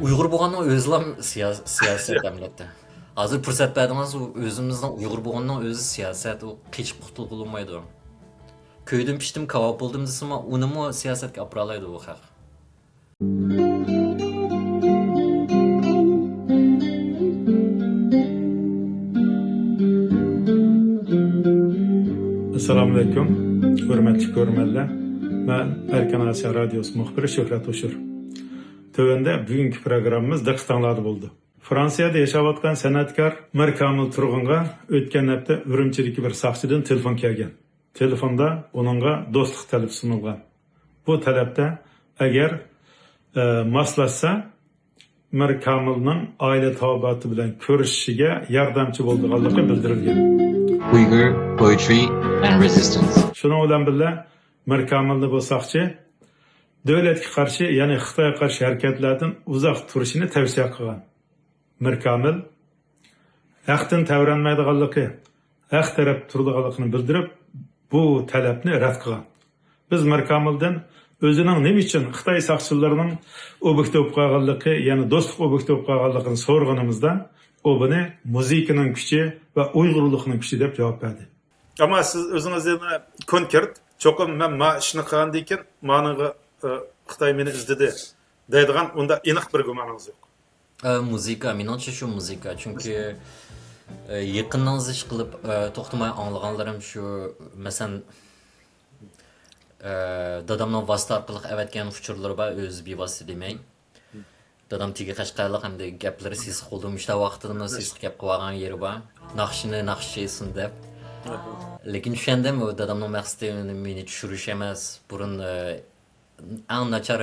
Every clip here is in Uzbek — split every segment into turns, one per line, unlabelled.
Uyg'ur bo'lganning o'zilam siyosat davlatda. Hozir fursat berdingiz, o'zimizning Uyg'ur bo'lganning o'zi siyosat, u qechib qutulolmaydi. Köydim pishdim, kavob bo'ldim desam, unimi siyosatga olib boroladi u xalq.
Assalamu alaykum. Hurmatli ko'rmanlar. Men Erkan Asiya radiosi muxbiri Shuhrat Ushur. Tövende bugünkü programımız diqqatinglarda bo'ldi. Fransiyada yashayotgan san'atkor Mir Kamil Turg'unga o'tgan hafta Urumchidagi bir soqchidan telefon kelgan. Telefonda uningga do'stlik talabi sunilgan. Bu talabda agar moslashsa Mir Kamilning oila taobati bilan ko'rishishiga yordamchi bo'lganligi bildirilgan.
Uyghur Poetry and Resistance.
Şuna bilan birga Mir Kamilni bu soqchi davlatga qarshi, ya'ni Xitoyga qarshi harakatlardan uzoq turishini tavsiya qilgan. Mir Kamil haqdan tavranmaydiganligi, haq taraf turadiganligini bildirib, bu talabni rad qilgan. Biz Mir Kamildan o'zining nima uchun Xitoy soqchilarining obyekti bo'lib qolganligi, ya'ni do'stlik obyekti bo'lib qolganligini so'rganimizda, u buni muzikaning kuchi va uyg'urlikning kuchi deb javob berdi. Ama siz o'zingizni konkret, cho'qim men ma ishni qilgandan keyin ma'noga Xitoy meni izledi deydigan unda aniq bir gumoningiz yo'q.
Muzika, menimcha shu muzika. Chunki yaqindan ish qilib to'xtamay anglaganlarim shu, masalan, dadamning vasita orqali avatgan uchurlari bor, o'zi bevosita demay. Dadam tigi Qashqarlik hamda gaplari siz qo'ldim ishda vaqtida siz gap qilgan yeri bor. Naqshini naqshaysin deb. Lekin o'shanda dadamning maqsadi meni tushirish emas, burun eng nachar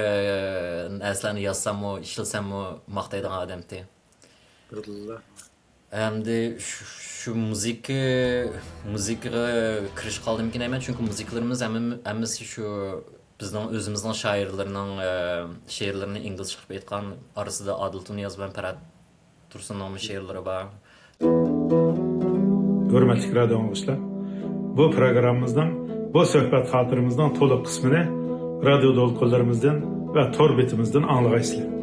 narsalarni yozsam-u, ishlasam-u maqtaydigan odamdi. Hamda shu muzikaga kirish qoldimkin emas, chunki muzikalarimiz hammasi shu bizning o'zimizning shoirlarning she'rlarini inglizcha qilib aytgan, orasida Adil Tuniyaz bilan Farhod Tursunning she'rlari bor.
Hurmatli radio dinləyicilər, bu proqramımızdan, bu söhbət xatirimizdən to'liq qismini radio to'lqinlarimizdan va tor betimizdan anglag'aysizlar.